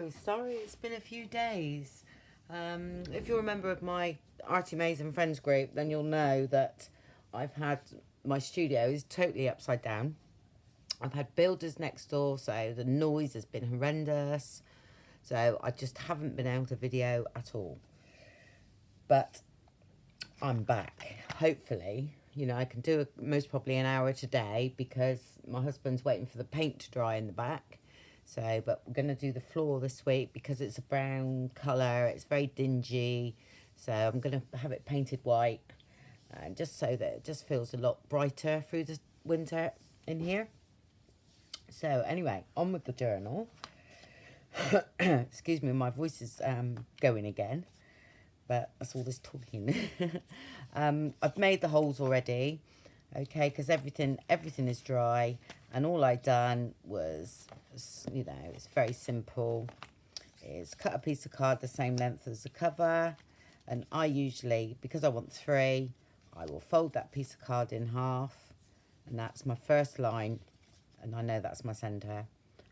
Hello, sorry it's been a few days. If you're a member of my Artie Mays and Friends group, then you'll know that I've had my studio is totally upside down. I've had builders next door, so the noise has been horrendous. So I just haven't been able to video at all. But I'm back. Hopefully, I can do most probably an hour today because my husband's waiting for the paint to dry in the back. So, but we're going to do the floor this week because it's a brown colour. It's very dingy. So I'm going to have it painted white. Just so that it just feels a lot brighter through the winter in here. So anyway, on with the journal. Excuse me, my voice is going again. But that's all this talking. I've made the holes already. Okay, because everything is dry. And all I done was, it's very simple. Is cut a piece of card the same length as the cover. And I usually, because I want 3, I will fold that piece of card in half. And that's my first line. And I know that's my centre.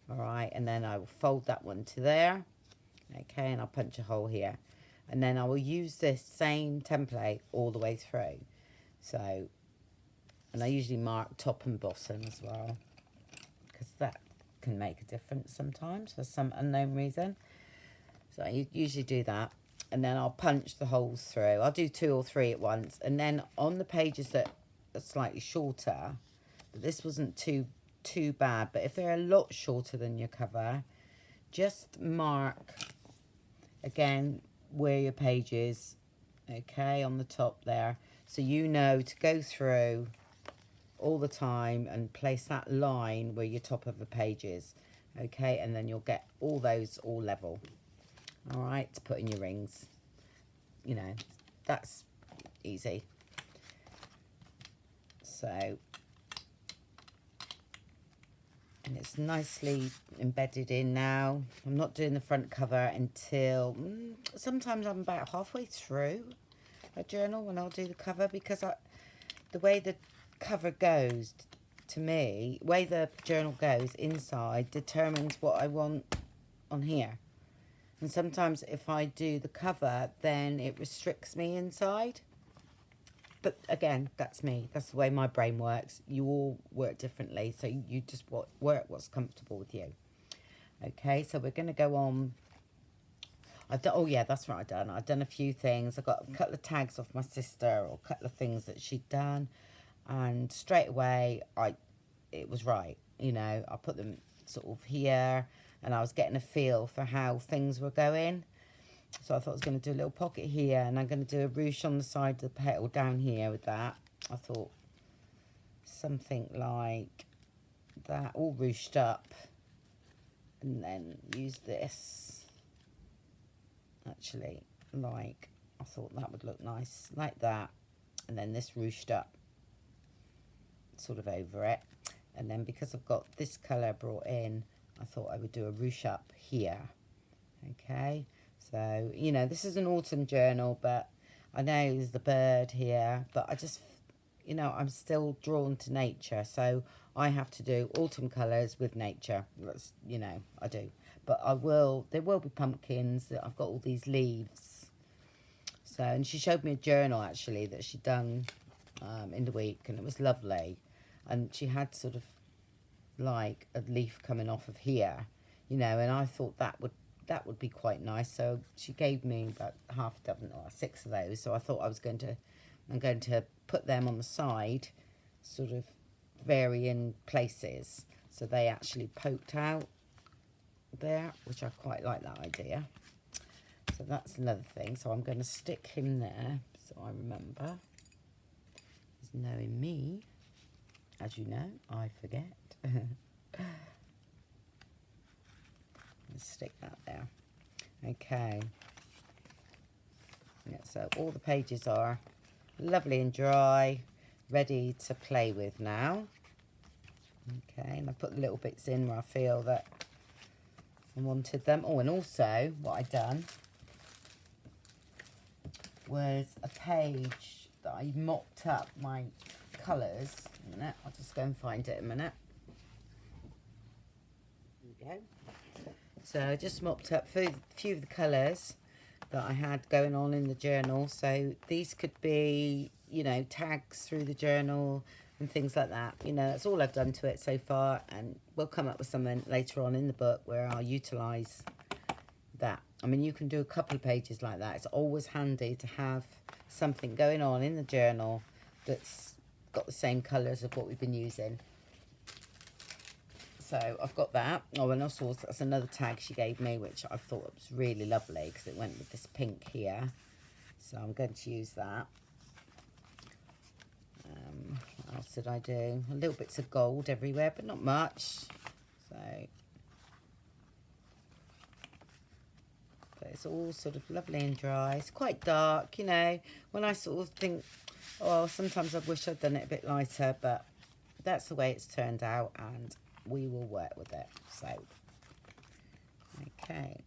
All right, and then I will fold that one to there. Okay, and I'll punch a hole here. And then I will use this same template all the way through. So, and I usually mark top and bottom as well, because that can make a difference sometimes for some unknown reason. So I usually do that. And then I'll punch the holes through. I'll do 2 or 3 at once. And then on the pages that are slightly shorter, but this wasn't too bad, but if they're a lot shorter than your cover, just mark again where your page is, okay, on the top there, so you know to go through all the time and place that line where your top of the page is, okay, and then you'll get all those all level. All right, to put in your rings, that's easy. So, and it's nicely embedded in now. I'm not doing the front cover until sometimes I'm about halfway through a journal when I'll do the cover, because the way the cover goes, to me, the way the journal goes inside determines what I want on here. And sometimes if I do the cover, then it restricts me inside. But again, that's me. That's the way my brain works. You all work differently, so you just work what's comfortable with you. Okay, so we're going to go on. Oh yeah, that's what I've done a few things. I got a couple of tags off my sister, or a couple of things that she'd done, and straight away it was right. I put them sort of here, and I was getting a feel for how things were going. So I thought I was going to do a little pocket here, and I'm going to do a ruche on the side of the petal down here with that. I thought something like that, all ruched up, and then use this. Actually, I thought that would look nice, like that, and then this ruched up, sort of over it. And then because I've got this colour brought in, I thought I would do a ruche up here. Okay. So, this is an autumn journal, but I know there's the bird here, but I just, I'm still drawn to nature. So I have to do autumn colours with nature. That's, I do. But there will be pumpkins. I've got all these leaves. So, and she showed me a journal, actually, that she'd done in the week, and it was lovely. And she had sort of like a leaf coming off of here, and I thought that would be quite nice. So she gave me about half a dozen or 6 of those. So I thought I'm going to put them on the side, sort of varying places, so they actually poked out there, which I quite like that idea. So that's another thing. So I'm going to stick him there, so I remember. He's knowing me, as you know, I forget. Stick that there. Okay. Yeah, so all the pages are lovely and dry, ready to play with now. Okay, and I put the little bits in where I feel that I wanted them. Oh, and also what I done was a page that I mocked up my colours. A minute, I'll just go and find it a minute. There we go. So I just mopped up a few of the colours that I had going on in the journal. So these could be, you know, tags through the journal and things like that. You know, that's all I've done to it so far, and we'll come up with something later on in the book where I'll utilise that. I mean, you can do a couple of pages like that. It's always handy to have something going on in the journal that's got the same colours of what we've been using. So I've got that. Oh, and also that's another tag she gave me, which I thought was really lovely because it went with this pink here. So I'm going to use that. What else did I do? A little bits of gold everywhere, but not much. So but it's all sort of lovely and dry. It's quite dark, you know. When I sort of think, oh, sometimes I wish I'd done it a bit lighter, but that's the way it's turned out, and we will work with it. So, okay.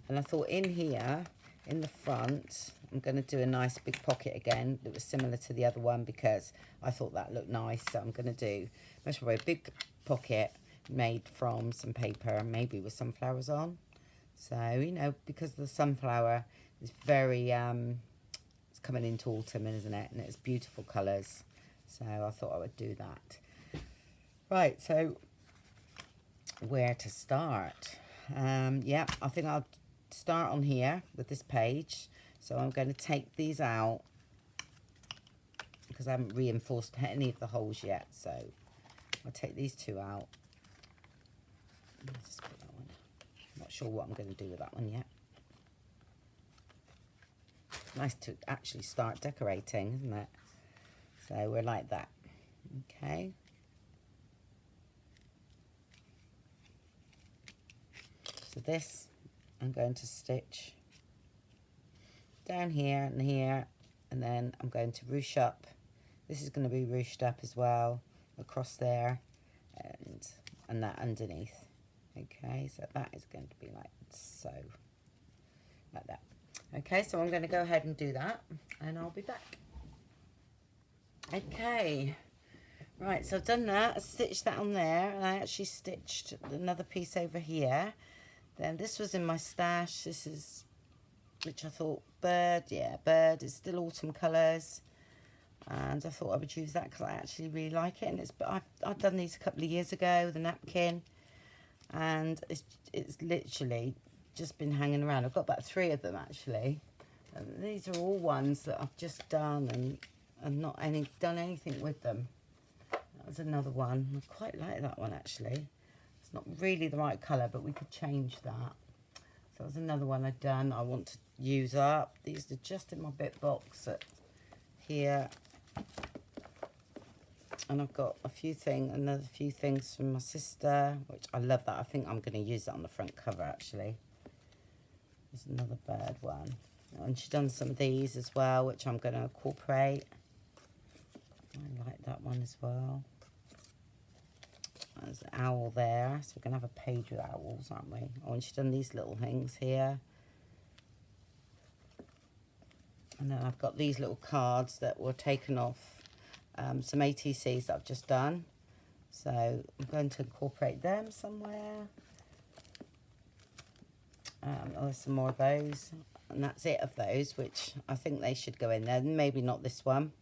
And I thought in here, in the front, I'm going to do a nice big pocket again that was similar to the other one because I thought that looked nice. So I'm going to do most probably a big pocket made from some paper, maybe with sunflowers on. So, you know, because the sunflower is very, it's coming into autumn, isn't it? And it's beautiful colours. So I thought I would do that. Right, so where to start? Yeah, I think I'll start on here with this page. So I'm going to take these out because I haven't reinforced any of the holes yet. So I'll take these two out. Let's just put that one. I'm not sure what I'm going to do with that one yet. Nice to actually start decorating, isn't it? So we're like that. Okay. So this I'm going to stitch down here and here, and then I'm going to ruche up. This is going to be ruched up as well across there, and that underneath. Okay, so that is going to be like so, like that. Okay, so I'm going to go ahead and do that, and I'll be back. Okay, right, so I've done that. I stitched that on there, and I actually stitched another piece over here. Then this was in my stash. This is, which I thought, bird, yeah, bird. It's still autumn colours, and I thought I would use that because I actually really like it. And I've done these a couple of years ago, the napkin, and it's literally just been hanging around. I've got about 3 of them actually, and these are all ones that I've just done and not done anything with them. That was another one. I quite like that one actually. It's not really the right colour, but we could change that. So that was another one I'd done. I want to use up. These are just in my bit box here. And I've got another few things from my sister, which I love that. I think I'm going to use that on the front cover actually. There's another bird one. And she's done some of these as well, which I'm going to incorporate. I like that one as well. There's an owl there, so we're going to have a page with owls, aren't we? Oh, and she's done these little things here. And then I've got these little cards that were taken off some ATCs that I've just done. So I'm going to incorporate them somewhere. There's some more of those. And that's it of those, which I think they should go in there. Maybe not this one.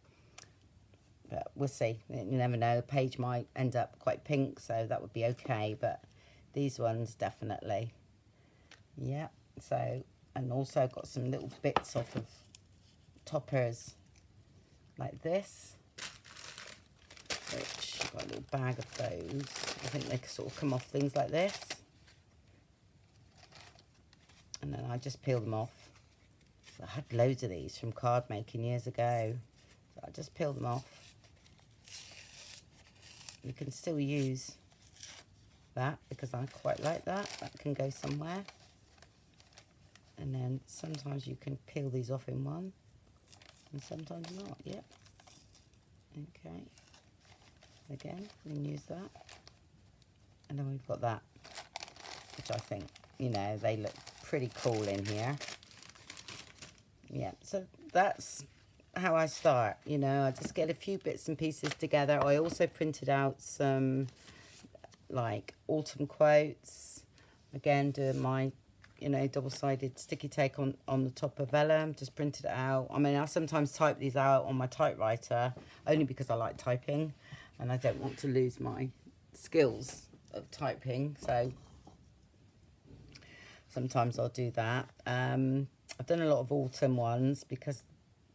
But we'll see. You never know. A page might end up quite pink, so that would be okay. But these ones definitely. Yeah. So, and also I've got some little bits off of toppers like this, which I've got a little bag of those. I think they sort of come off things like this. And then I just peel them off. So I had loads of these from card making years ago. So I just peel them off. You can still use that because I quite like that. That can go somewhere. And then sometimes you can peel these off in one and sometimes not. Yep. Okay. Again, we can use that. And then we've got that, which I think, you know, they look pretty cool in here. Yeah, so that's how I start. You know, I just get a few bits and pieces together. I also printed out some like autumn quotes. Again, doing my, you know, double-sided sticky tape on the top of vellum. Just printed it out. I mean, I sometimes type these out on my typewriter only because I like typing and I don't want to lose my skills of typing. So sometimes I'll do that. I've done a lot of autumn ones because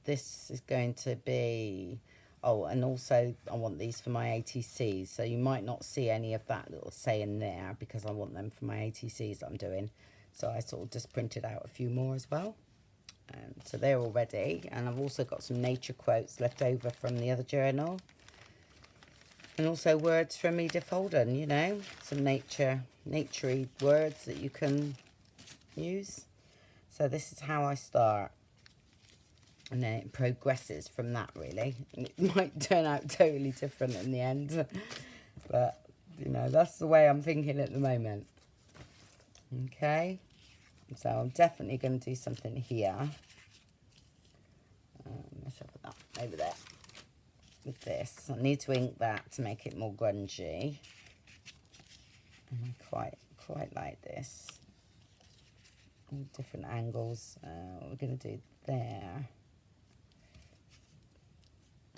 this is going to be... Oh, and also I want these for my ATCs. So you might not see any of that little saying there because I want them for my ATCs that I'm doing. So I sort of just printed out a few more as well. So they're all ready. And I've also got some nature quotes left over from the other journal. And also words from Edith Holden, you know. Some naturey words that you can use. So this is how I start. And then it progresses from that, really. And it might turn out totally different in the end. But, you know, that's the way I'm thinking at the moment. Okay. So I'm definitely going to do something here. Let's put that over there. With this. I need to ink that to make it more grungy. And I quite like this. All different angles. What we're going to do there.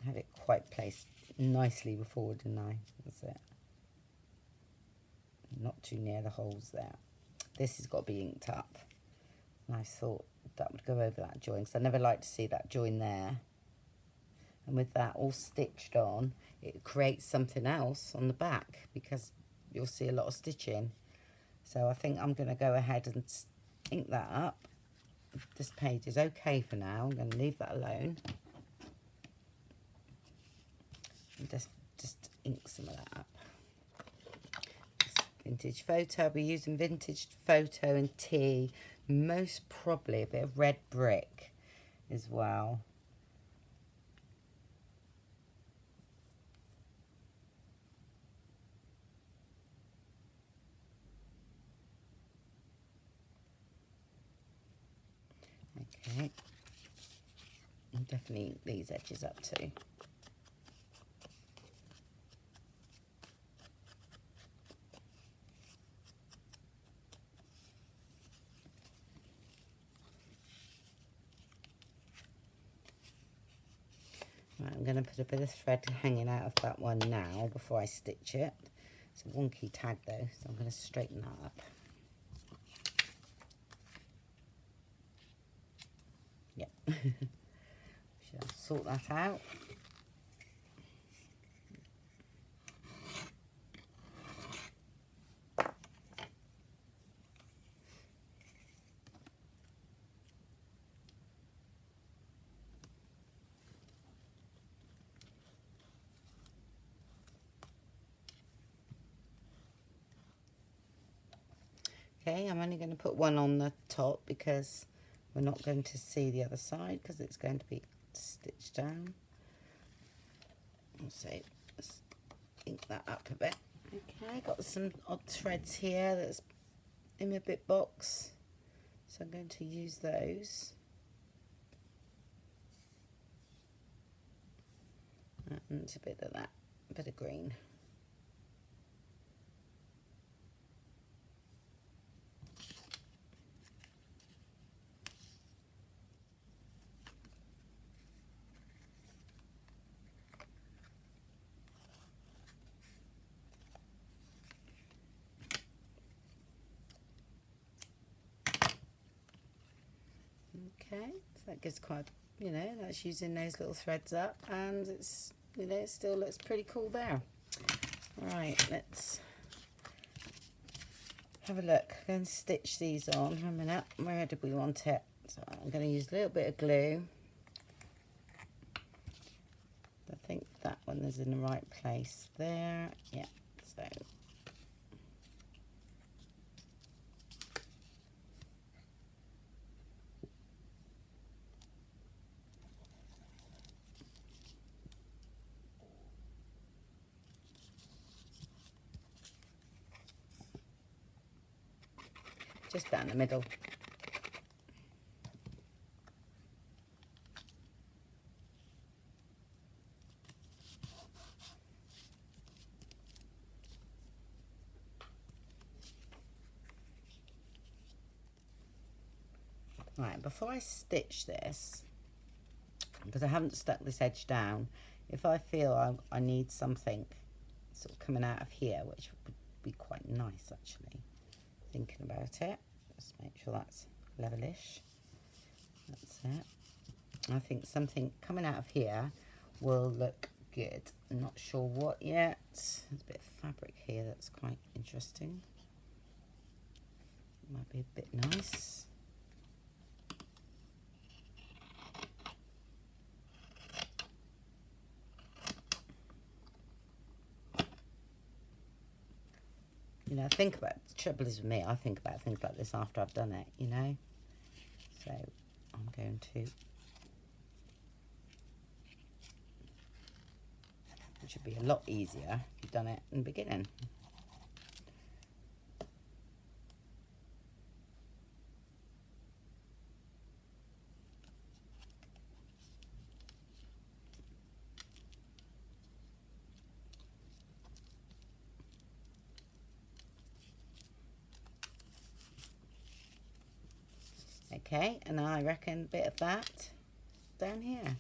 I had it quite placed nicely before, didn't I? That's it. Not too near the holes there. This has got to be inked up. And I thought that would go over that join, because I never like to see that join there. And with that all stitched on, it creates something else on the back, because you'll see a lot of stitching. So I think I'm going to go ahead and ink that up. This page is okay for now. I'm going to leave that alone. And just ink some of that up. Vintage photo. I'll be using vintage photo and tea. Most probably a bit of red brick as well. Okay. I'll definitely ink these edges up too. Right, I'm going to put a bit of thread hanging out of that one now before I stitch it. It's a wonky tag though, so I'm going to straighten that up. Yep. Should I sort that out? Okay, I'm only going to put one on the top because we're not going to see the other side because it's going to be stitched down. So let's ink that up a bit. Okay, got some odd threads here that's in my bit box, so I'm going to use those. And a bit of that, a bit of green. Okay, so that gives quite, you know, that's using those little threads up, and it's, you know, it still looks pretty cool there. Right, let's have a look. Go and stitch these on. A minute, where did we want it? So I'm going to use a little bit of glue. I think that one is in the right place there. Yeah, so just down the middle. Right, before I stitch this, because I haven't stuck this edge down, if I feel I need something sort of coming out of here, which would be quite nice actually, thinking about it, just make sure that's levelish. That's it. I think something coming out of here will look good. I'm not sure what yet. There's a bit of fabric here that's quite interesting. Might be a bit nice. You know, think about, the trouble is with me, I think about things like this after I've done it, you know. So I'm going to, it should be a lot easier if you've done it in the beginning. Okay, and I reckon a bit of that down here.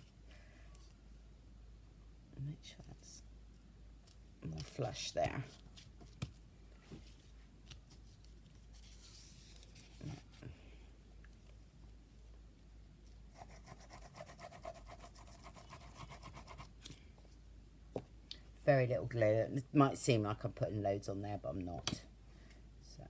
Make sure that's more flush there. Very little glue. It might seem like I'm putting loads on there, but I'm not. So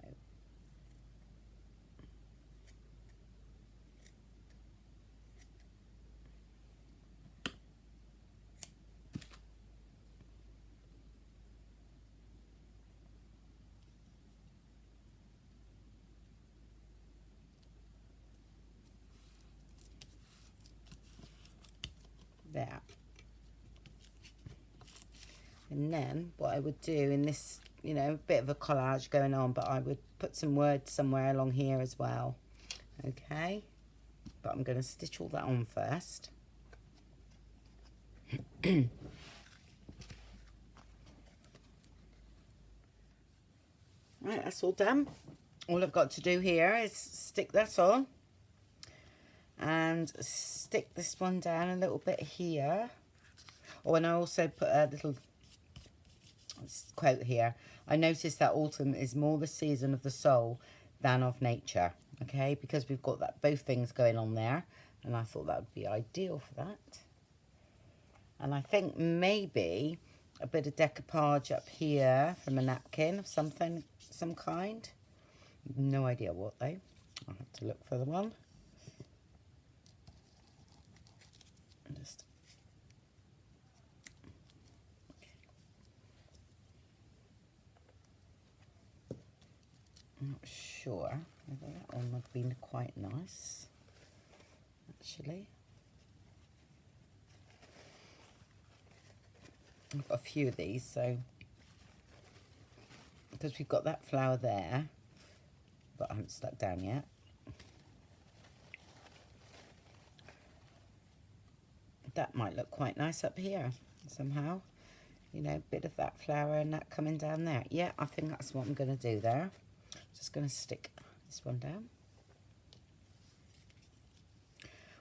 there. And then what I would do in this, you know, a bit of a collage going on, but I would put some words somewhere along here as well. Okay, but I'm going to stitch all that on first. Right, that's all done. All I've got to do here is stick that on and stick this one down a little bit here. Oh, and I also put a little quote here. I noticed that autumn is more the season of the soul than of nature. Okay, because we've got that both things going on there, and I thought that would be ideal for that. And I think maybe a bit of decoupage up here from a napkin of something, some kind. No idea what though. I'll have to look for the one. Just I'm not sure whether that one would have been quite nice, actually. I've got a few of these, so because we've got that flower there, but I haven't stuck down yet. That might look quite nice up here somehow. You know, a bit of that flower and that coming down there. Yeah, I think that's what I'm going to do there. Just going to stick this one down.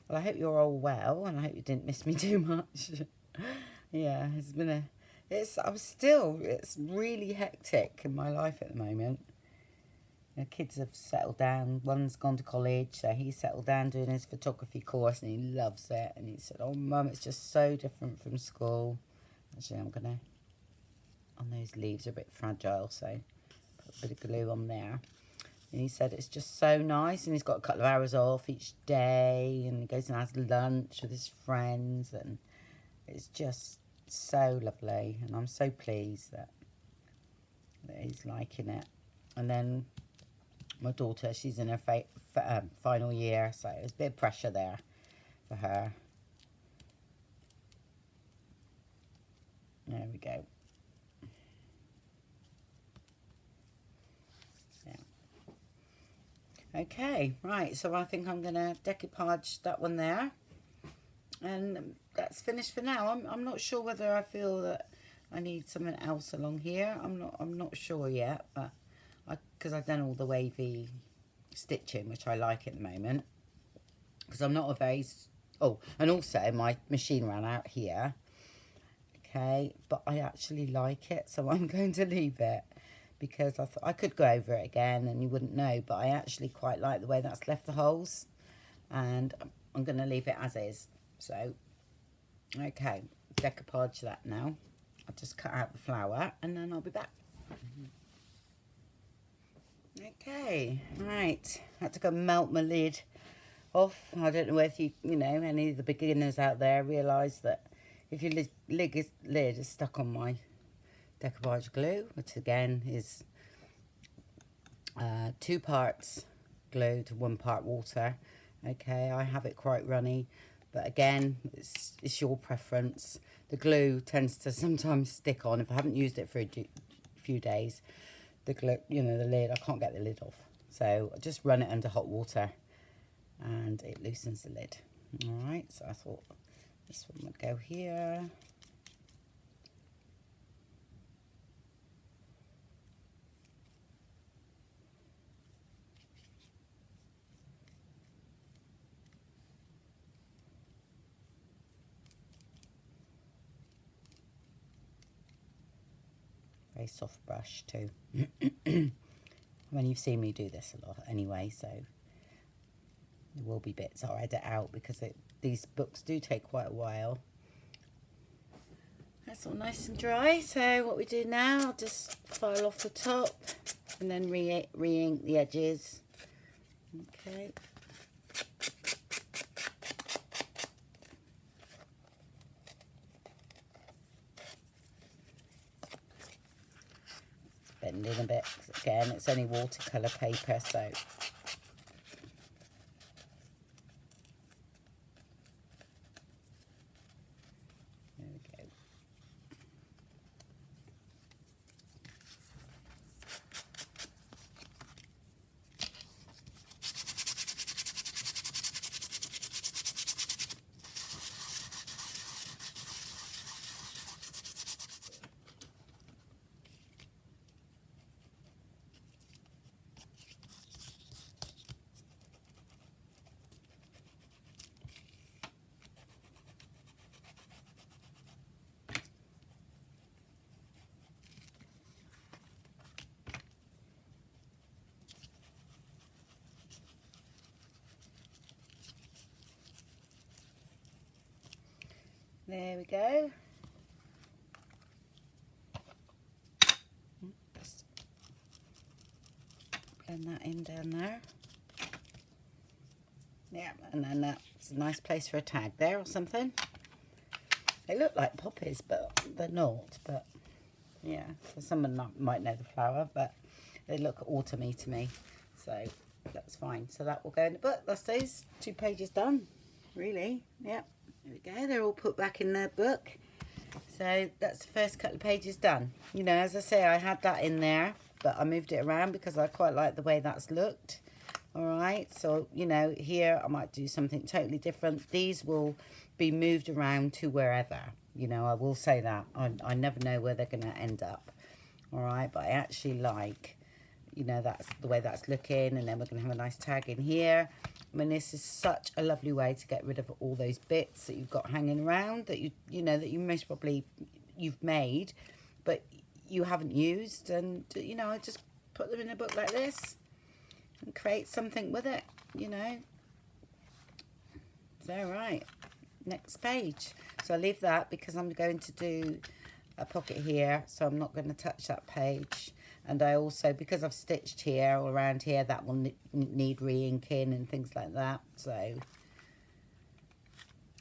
Well, I hope you're all well, and I hope you didn't miss me too much. Yeah, it's been it's really hectic in my life at the moment. The kids have settled down. One's gone to college, so he's settled down doing his photography course, and he loves it. And he said, "Oh, Mum, it's just so different from school." Actually, I'm gonna, on those leaves are a bit fragile, so put a bit of glue on there. And he said it's just so nice, and he's got a couple of hours off each day, and he goes and has lunch with his friends, and it's just so lovely. And I'm so pleased that he's liking it. And then my daughter, she's in her final year, so there's a bit of pressure there for her. There we go. Okay, right, so I think I'm going to decoupage that one there. And that's finished for now. I'm not sure whether I feel that I need something else along here. I'm not sure yet, but because I've done all the wavy stitching, which I like at the moment. because I'm not a very... Oh, and also my machine ran out here. Okay, but I actually like it, so I'm going to leave it, because I thought I could go over it again and you wouldn't know, but I actually quite like the way that's left the holes, and I'm going to leave it as is. So, okay, decoupage that now. I'll just cut out the flower and then I'll be back. Okay, right, I had to go melt my lid off. I don't know whether you know, any of the beginners out there realise that if your lid is stuck on my decoupage glue, which again is 2 parts glue to 1 part water. Okay, I have it quite runny, but again, it's your preference. The glue tends to sometimes stick on. If I haven't used it for a few days, the glue, you know, the lid, I can't get the lid off. So I just run it under hot water and it loosens the lid. All right, so I thought this one would go here. Very soft brush too. When you've seen me do this a lot anyway, so there will be bits I'll edit out because these books do take quite a while. That's all nice and dry. So what we do now, I'll just file off the top and then re-ink the edges. Okay. Bending a bit, again it's only watercolour paper, so there we go. There we go. Just blend that in down there. Yeah, and then that's a nice place for a tag there or something. They look like poppies, but they're not. But yeah, so someone might know the flower, but they look autumny to me. So that's fine. So that will go in the book. That's those 2 pages done, really. Yep. There we go, they're all put back in their book. So that's the first couple of pages done. You know, as I say, I had that in there, but I moved it around because I quite like the way that's looked. All right, so, you know, here I might do something totally different. These will be moved around to wherever. You know, I will say that. I never know where they're going to end up. All right, but I actually like, you know, that's the way that's looking. And then we're going to have a nice tag in here. I mean, this is such a lovely way to get rid of all those bits that you've got hanging around that you know, that you most probably you've made, but you haven't used. And, you know, I just put them in a book like this and create something with it, you know. So, right, next page. So I leave that because I'm going to do a pocket here, so I'm not going to touch that page. And I also, because I've stitched here or around here, that will need re-inking and things like that. So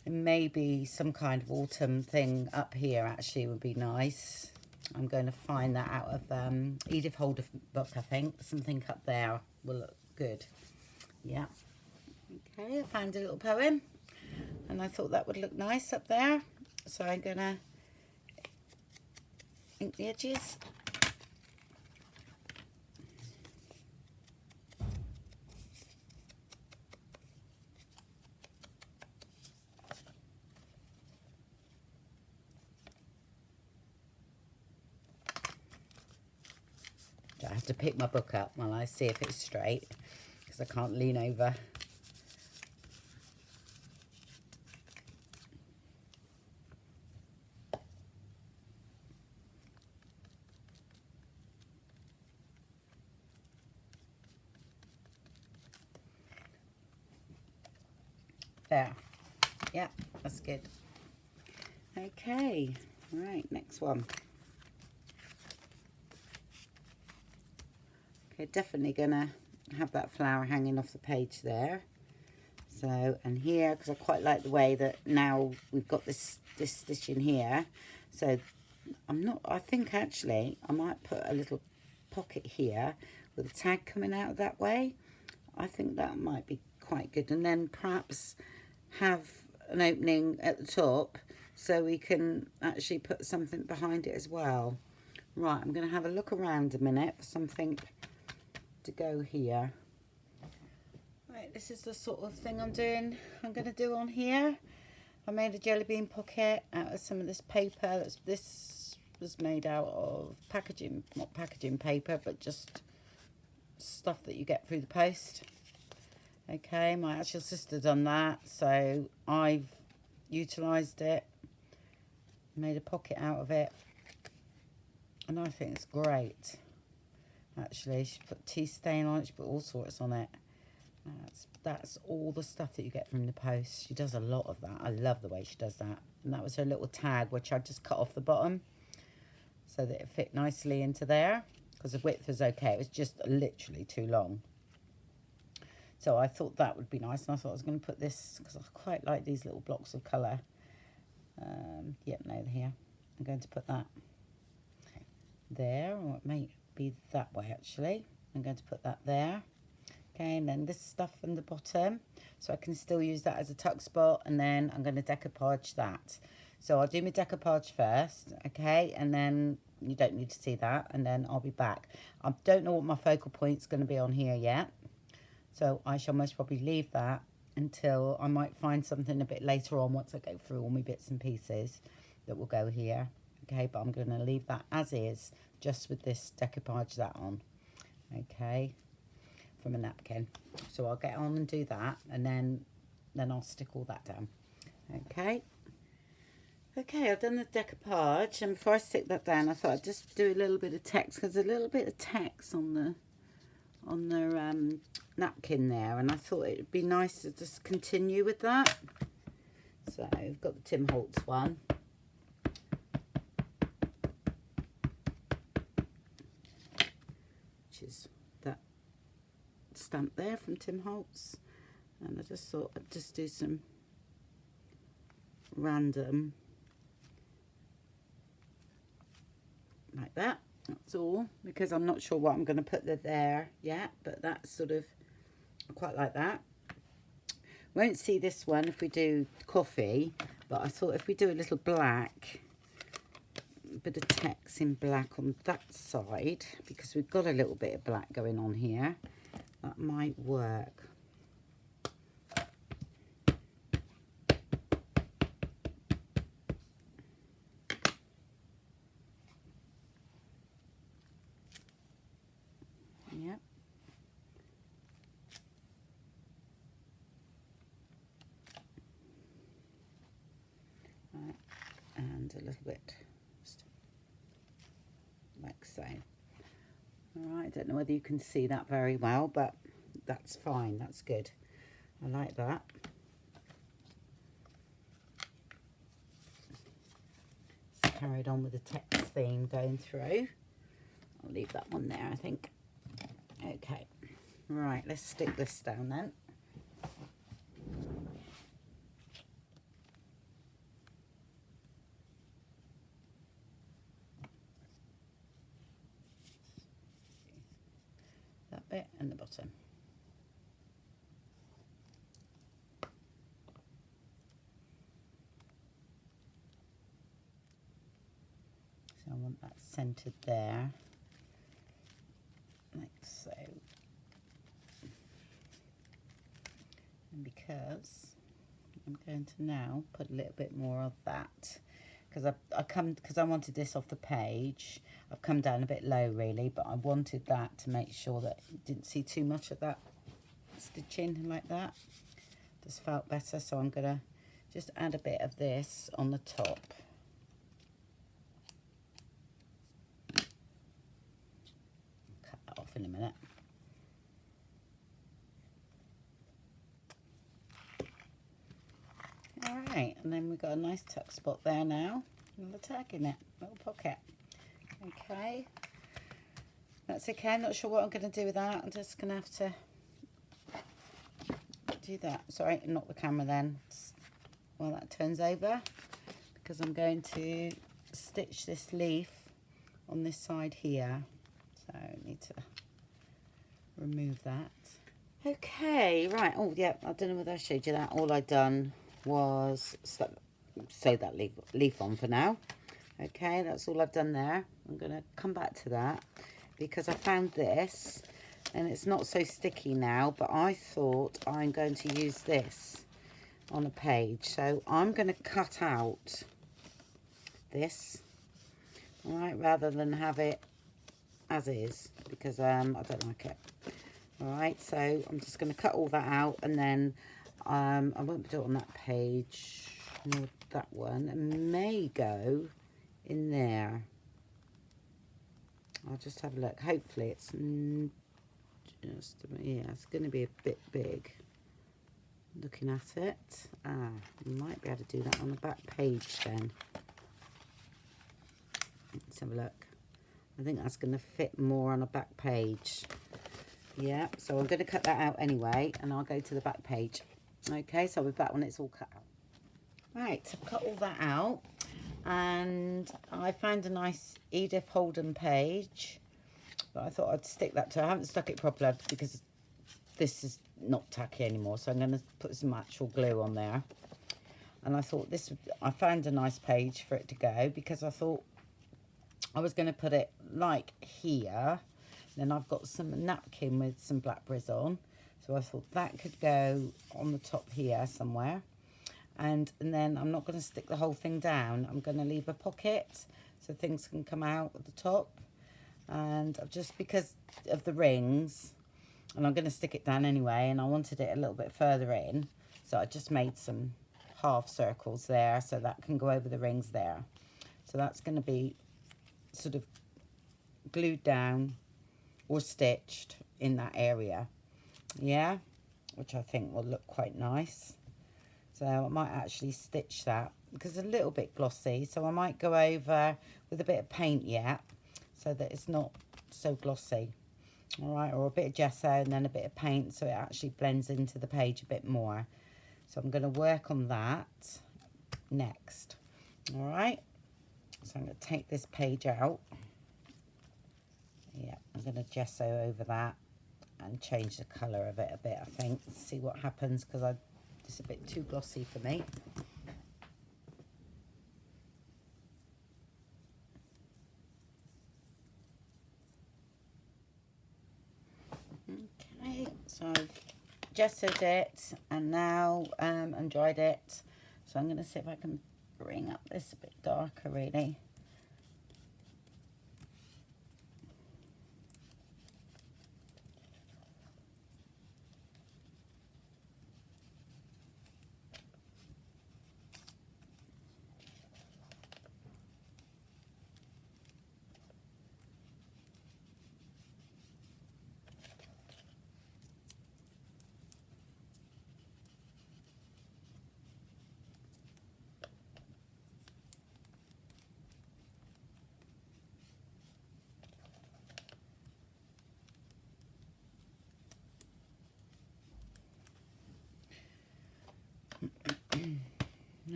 maybe some kind of autumn thing up here actually would be nice. I'm going to find that out of Edith Holder book, I think. Something up there will look good. Yeah. Okay, I found a little poem and I thought that would look nice up there. So I'm going to ink the edges. I have to pick my book up while I see if it's straight because I can't lean over. There. Yeah, that's good. Okay, right, next one. Okay, definitely gonna have that flower hanging off the page there. So, and here, because I quite like the way that now we've got this stitch in here. So I think actually I might put a little pocket here with a tag coming out that way. I think that might be quite good. And then perhaps have an opening at the top so we can actually put something behind it as well. Right, I'm going to have a look around a minute for something to go here. Right, this is the sort of thing I'm going to do on here. I made a jelly bean pocket out of some of this paper. This was made out of packaging, not packaging paper, but just stuff that you get through the post. Okay, my actual sister done that, so I've utilised it, made a pocket out of it, and I think it's great. Actually, she put tea stain on it, she put all sorts on it. That's all the stuff that you get from the post. She does a lot of that. I love the way she does that. And that was her little tag, which I just cut off the bottom so that it fit nicely into there, because the width was okay. It was just literally too long. So I thought that would be nice, and I thought I was going to put this, because I quite like these little blocks of colour. Yep, no, here. I'm going to put that there, or it may be that way actually. I'm going to put that there. Okay, and then this stuff from the bottom, so I can still use that as a tuck spot, and then I'm going to decoupage that. So I'll do my decoupage first, okay, and then you don't need to see that, and then I'll be back. I don't know what my focal point's going to be on here yet, so I shall most probably leave that until I might find something a bit later on once I go through all my bits and pieces that will go here. Okay, but I'm going to leave that as is, just with this decoupage that on. Okay, from a napkin. So I'll get on and do that, and then I'll stick all that down. Okay. Okay, I've done the decoupage, and before I stick that down, I thought I'd just do a little bit of text, because there's a little bit of text on the napkin there, and I thought it'd be nice to just continue with that. So I've got the Tim Holtz one. Which is that stamp there from Tim Holtz. And I just thought I'd just do some random, like that. That's all, because I'm not sure what I'm going to put there yet, but that's sort of, I quite like that. Won't see this one if we do coffee, but I thought if we do a little black, a bit of text in black on that side, because we've got a little bit of black going on here, that might work. Yep. Right. And a little bit like so. Alright, I don't know whether you can see that very well, but that's fine, that's good. I like that. Just carried on with the text theme going through. I'll leave that one there, I think. Okay, right, let's stick this down then. That bit and the bottom. So I want that centered there, like so. And because I'm going to now put a little bit more of that, because I wanted this off the page. I've come down a bit low really, but I wanted that to make sure that you didn't see too much of that stitching like that. Just felt better, so I'm gonna just add a bit of this on the top. Cut that off in a minute. and then we've got a nice tuck spot there now. Another tag in it, little pocket. Okay, that's okay. I'm not sure what I'm going to do with that. I'm just going to have to do that. Sorry, knock the camera then while that turns over, because I'm going to stitch this leaf on this side here. So I need to remove that. Okay, right. Oh, yeah, I don't know whether I showed you that. All I done was sew that leaf on for now. Okay, that's all I've done there. I'm going to come back to that because I found this and it's not so sticky now, but I thought I'm going to use this on a page. So I'm going to cut out this, all right, rather than have it as is, because I don't like it. All right, so I'm just going to cut all that out, and then I won't do it on that page, nor that one. It may go in there. I'll just have a look. Hopefully it's just, yeah, it's going to be a bit big. Looking at it, might be able to do that on the back page then. Let's have a look. I think that's going to fit more on a back page. Yeah, so I'm going to cut that out anyway, and I'll go to the back page. Okay, so we're back when it's all cut out. Right, so I've cut all that out, and I found a nice Edith Holden page, but I thought I'd stick that to. I haven't stuck it properly because this is not tacky anymore, so I'm going to put some actual glue on there. And I thought I found a nice page for it to go, because I thought I was going to put it like here. Then I've got some napkin with some blackberries on, so I thought that could go on the top here somewhere. And then I'm not going to stick the whole thing down. I'm going to leave a pocket so things can come out at the top. And just because of the rings, and I'm going to stick it down anyway, and I wanted it a little bit further in, so I just made some half circles there so that can go over the rings there. So that's going to be sort of glued down or stitched in that area, yeah, which I think will look quite nice. So I might actually stitch that because it's a little bit glossy, so I might go over with a bit of paint yet so that it's not so glossy. All right, or a bit of gesso and then a bit of paint so it actually blends into the page a bit more. So I'm going to work on that next. All right, so I'm going to take this page out. Yeah, I'm going to gesso over that and change the colour of it a bit, I think. See what happens, because it's a bit too glossy for me. Okay, so I've gessoed it and now and dried it. So I'm going to see if I can bring up this a bit darker, really.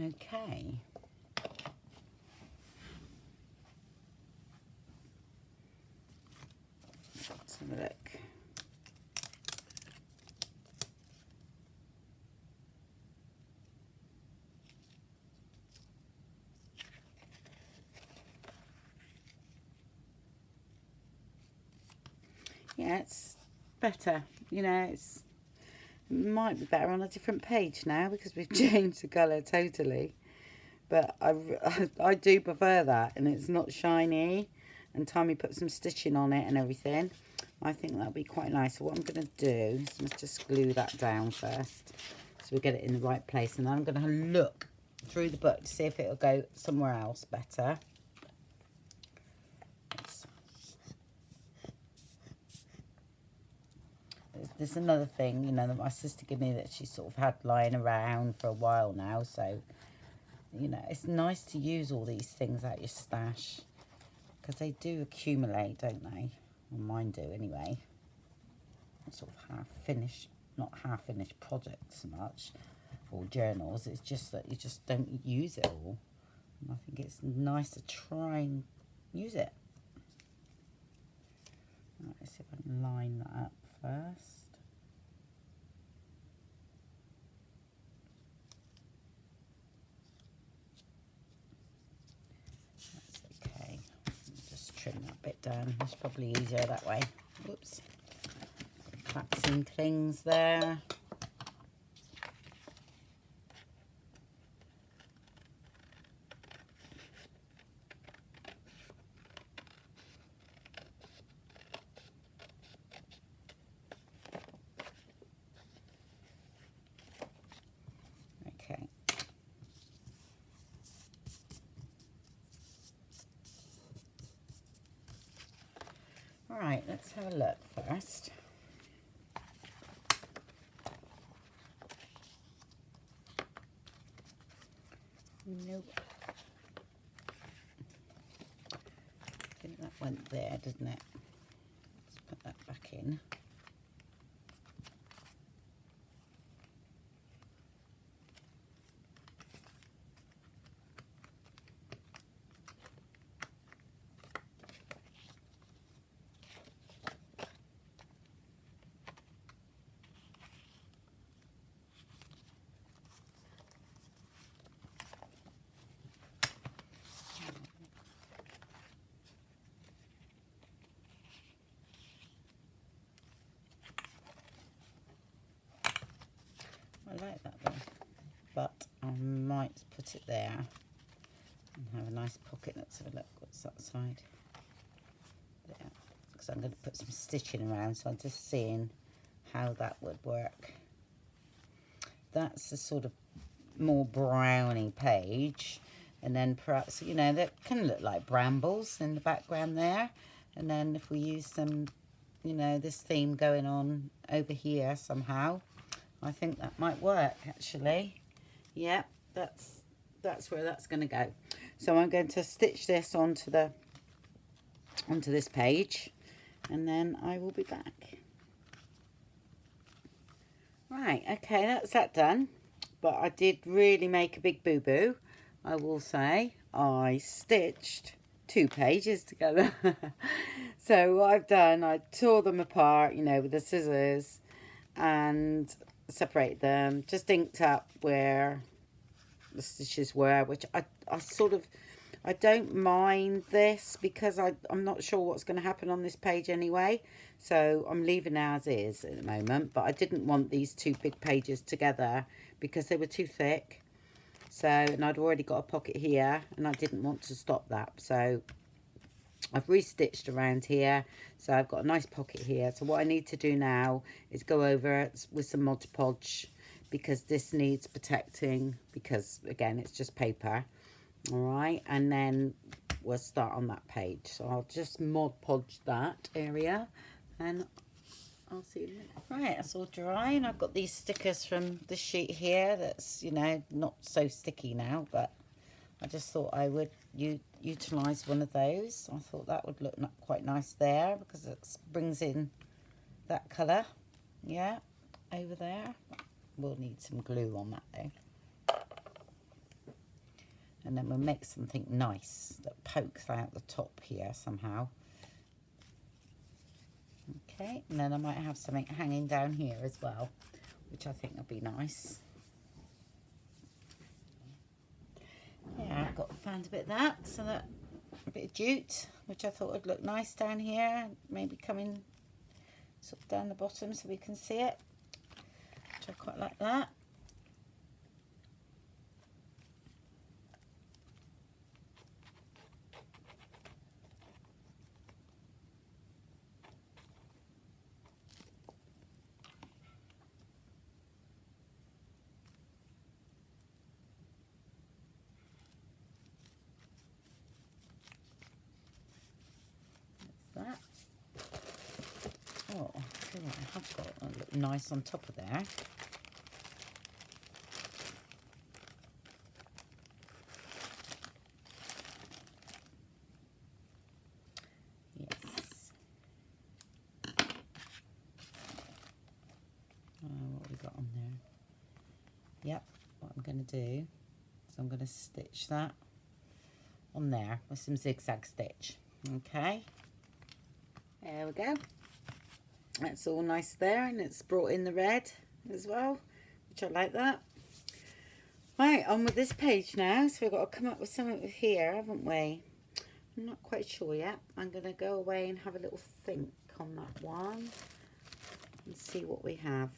Okay. Let's have a look. Yeah, it's better, you know, it might be better on a different page now because we've changed the colour totally, but I do prefer that, and it's not shiny, and Tommy put some stitching on it and everything. I think that'll be quite nice. So what I'm going to do is let's just glue that down first so we get it in the right place, and then I'm going to look through the book to see if it'll go somewhere else better. There's another thing, you know, that my sister gave me that she sort of had lying around for a while now, so you know, it's nice to use all these things out your stash because they do accumulate, don't they? Well, mine do anyway. Sort of half finished, not half finished projects so much, or journals. It's just that you just don't use it all. And I think it's nice to try and use it. Right, let's see if I can line that up first. That's okay. Just trim that bit down. It's probably easier that way. Whoops. Collapsing things there. Okay. All right, let's have a look first. Nope. I think that went there, didn't it? Let's put that back in. I like that one, but I might put it there and have a nice pocket. Let's have a look. What's that side? There, because I'm going to put some stitching around, so I'm just seeing how that would work. That's the sort of more browny page, and then perhaps, you know, that can look like brambles in the background there, and then if we use some, you know, this theme going on over here somehow, I think that might work actually. Yeah, that's where that's going to go. So I'm going to stitch this onto this page, and then I will be back. Right, okay, that's that done. But I did really make a big boo-boo, I will say. I stitched 2 pages together. So what I've done, I tore them apart, you know, with the scissors, and separate them, just inked up where the stitches were, which I sort of, I don't mind this because I'm not sure what's going to happen on this page anyway, so I'm leaving it as is at the moment. But I didn't want these 2 big pages together because they were too thick, so, and I'd already got a pocket here and I didn't want to stop that, so I've restitched around here, so I've got a nice pocket here. So what I need to do now is go over it with some Mod Podge, because this needs protecting, because again it's just paper. All right, and then we'll start on that page. So I'll just Mod Podge that area and I'll see you. Right, that's all dry, and I've got these stickers from this sheet here that's, you know, not so sticky now, but I just thought I would utilise one of those. I thought that would look quite nice there because it brings in that colour. Yeah, over there. We'll need some glue on that though. And then we'll make something nice that pokes out the top here somehow. Okay, and then I might have something hanging down here as well, which I think would be nice. Yeah, I've found a bit of that, so that a bit of jute, which I thought would look nice down here, maybe coming sort of down the bottom so we can see it, which I quite like that. That. Oh, I feel like I have got it look nice on top of there. got on there? Yep, what I'm going to do is I'm going to stitch that on there with some zigzag stitch. Okay, there we go. That's all nice there, and it's brought in the red as well, which I like that. Right, on with this page now. So we've got to come up with something here, haven't we? I'm not quite sure yet. I'm going to go away and have a little think on that one and see what we have.